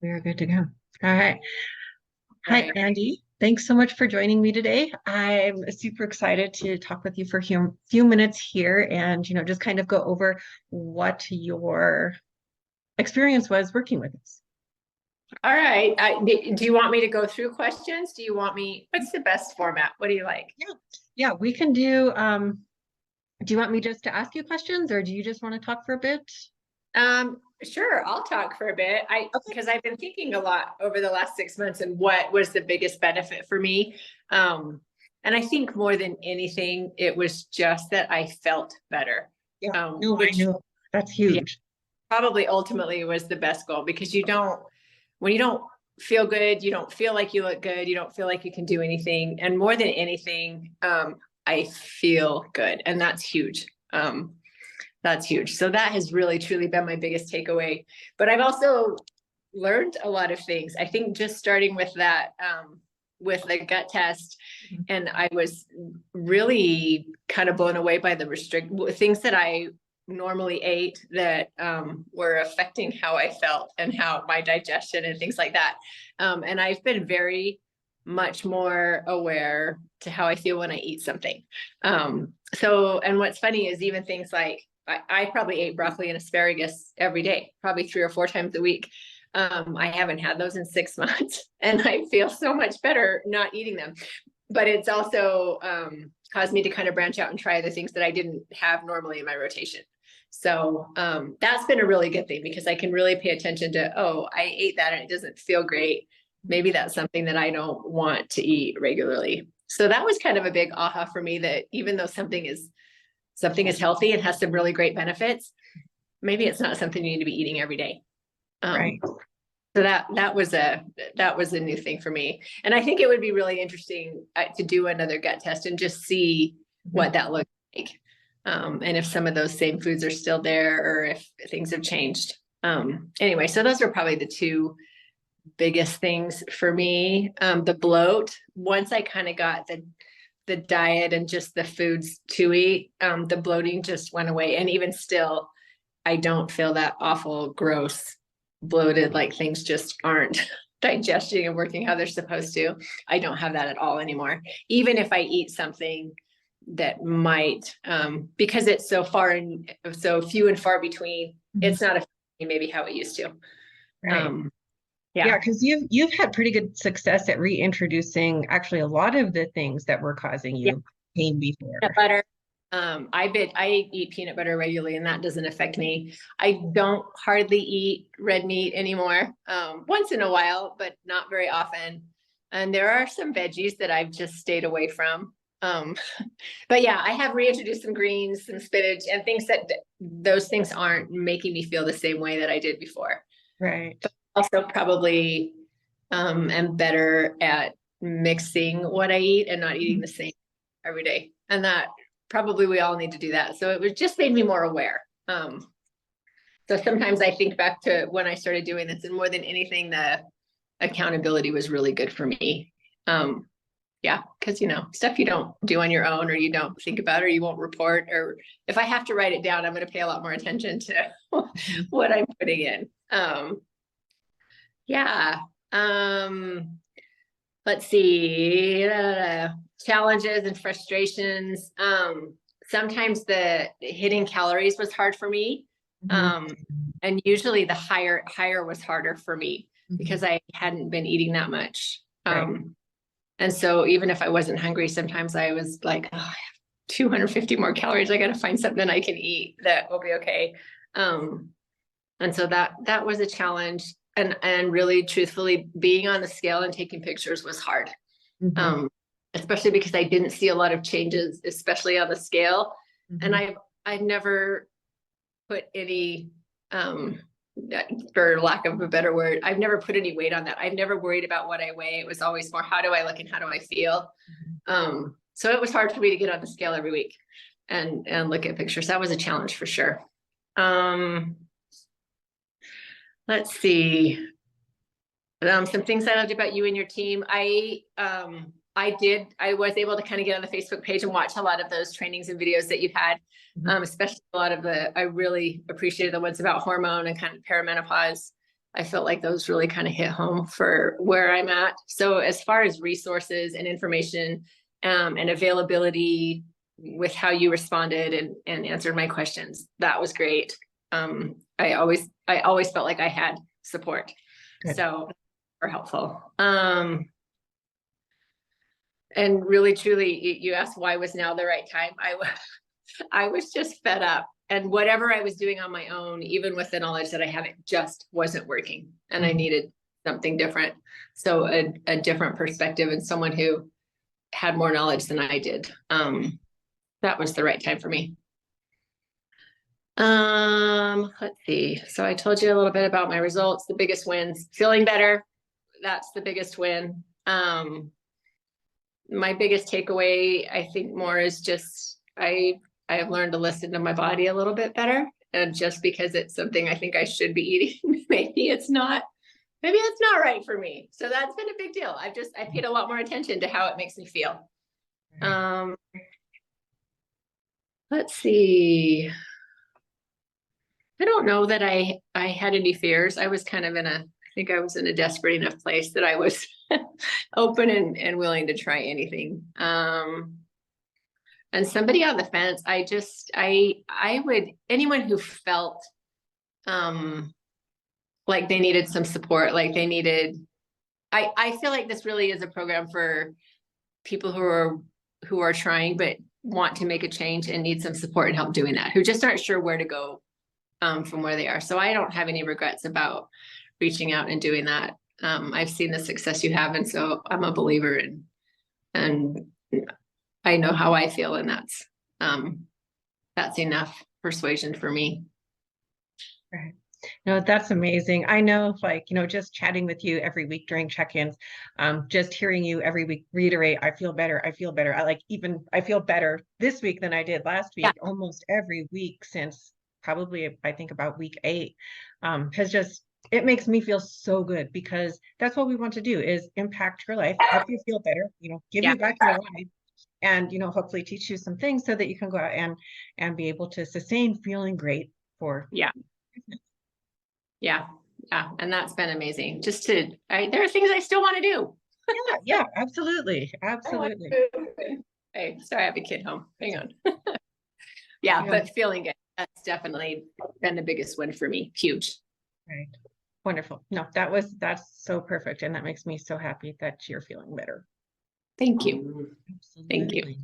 We are good to go. All right. Hi, Right. Andy. Thanks so much for joining me today. I'm super excited to talk with you for a few minutes here and, just kind of go over what your experience was working with us. All right. Do you want me to go through questions? Do you want me, what's the best format? What do you like? Yeah. Yeah, we can do you want me just to ask you questions or do you just want to talk for a bit? Sure, I'll talk for a bit. Okay. Because I've been thinking a lot over the last 6 months and what was the biggest benefit for me. And I think more than anything, it was just that I felt better, Yeah. No, I which know. That's yeah, huge. probably ultimately was the best goal because when you don't feel good, you don't feel like you look good, you don't feel like you can do anything. And more than anything, I feel good. And that's huge. That's huge. So that has really truly been my biggest takeaway. But I've also learned a lot of things. I think just starting with that, with the gut test, Mhm. and I was really kind of blown away by the things that I normally ate that were affecting how I felt and how my digestion and things like that. And I've been very much more aware to how I feel when I eat something. And what's funny is even things like I probably ate broccoli and asparagus every day, probably 3 or 4 times a week. I haven't had those in 6 months and I feel so much better not eating them. But it's also caused me to kind of branch out and try the things that I didn't have normally in my rotation. So that's been a really good thing because I can really pay attention to, oh, I ate that and it doesn't feel great. Maybe that's something that I don't want to eat regularly. So that was kind of a big aha for me that even though something is healthy and has some really great benefits, maybe it's not something you need to be eating every day. Right. So that was a new thing for me, and I think it would be really interesting to do another gut test and just see Mhm. what that looks like, and if some of those same foods are still there or if things have changed. Anyway, so those are probably the two biggest things for me. The bloat. Once I kind of got the diet and just the foods to eat, the bloating just went away, and even still, I don't feel that awful, gross, bloated, like things just aren't digesting and working how they're supposed to. I don't have that at all anymore. Even if I eat something that might, because it's so far and so few and far between, Mhm. it's not affecting maybe how it used to. Right. Um, Yeah, yeah. because you've had pretty good success at reintroducing actually a lot of the things that were causing Yeah. you pain Peanut before. butter. I eat peanut butter regularly and that doesn't affect me. I don't hardly eat red meat anymore. Once in a while, but not very often. And there are some veggies that I've just stayed away from. Um, but yeah, I have reintroduced some greens, some spinach, and things that those things aren't making me feel the same way that I did before. Right. Also, probably am better at mixing what I eat and not eating Mhm. the same every day. And that probably we all need to do that. So it was just made me more aware. So sometimes I think back to when I started doing this, and more than anything, the accountability was really good for me. Um, yeah, because stuff you don't do on your own or you don't think about or you won't report, or if I have to write it down, I'm going to pay a lot more attention to Mhm. what I'm putting in. Yeah. Um, let's see. Challenges and frustrations. Sometimes the hitting calories was hard for me. Mhm. Um, and usually the higher was harder for me Mhm. because I hadn't been eating that much. Right. And so even if I wasn't hungry, sometimes I was like, oh, I have 250 more calories. I got to find something I can eat that will be okay. Um, and so that was a challenge. And really truthfully, being on the scale and taking pictures was hard. Mhm. Um, Especially because I didn't see a lot of changes, especially on the scale. And Mhm. I've never put any, um, for lack of a better word, I've never put any weight on that. I've never worried about what I weigh. It was always more, how do I look and how do I feel? Mhm. So it was hard for me to get on the scale every week and look at pictures. That was a challenge for sure. Um, let's see. Some things I loved about you and your team. I was able to kind of get on the Facebook page and watch a lot of those trainings and videos that you had, Mhm. especially a lot of I really appreciated the ones about hormone and kind of perimenopause. I felt like those really kind of hit home for where I'm at. So as far as resources and information, and availability with how you responded and answered my questions, that was great. I always felt like I had support. Good. So were helpful. And really, truly, you asked why was now the right time. I was just fed up, and whatever I was doing on my own, even with the knowledge that I have, it just wasn't working, and I needed something different. So a different perspective and someone who had more knowledge than I did. That was the right time for me. Let's see. So I told you a little bit about my results, the biggest wins, feeling better. That's the biggest win. My biggest takeaway, I think more is just, I have learned to listen to my body a little bit better. And just because it's something I think I should be eating, maybe it's not right for me. So that's been a big deal. I paid a lot more attention to how it makes me feel. Let's see. I don't know that I had any fears. I was kind of I think I was in a desperate enough place that I was open and willing to try anything. And somebody on the fence, I would, anyone who felt like they needed some support, like they needed, I feel like this really is a program for people who are trying but want to make a change and need some support and help doing that, who just aren't sure where to go from where they are. So I don't have any regrets about reaching out and doing that. I've seen the success you have, and so I'm a believer in, and I know how I feel, and that's enough persuasion for me. Right. No, that's amazing. I know, like, just chatting with you every week during check-ins, just hearing you every week reiterate, I feel better, I feel better. I feel better this week than I did last week, almost every week since probably, I think, about week 8, it makes me feel so good, because that's what we want to do, is impact your life, help you feel better, give you back your life, and, hopefully teach you some things so that you can go out and be able to sustain feeling great for. Yeah. And that's been amazing. There are things I still want to do. Yeah, absolutely. Absolutely. Hey, sorry, I have a kid home. Hang on. Yeah, but feeling good. That's definitely been the biggest win for me. Huge. Right. Wonderful. No, that's so perfect. And that makes me so happy that you're feeling better. Thank you. Absolutely. Thank you.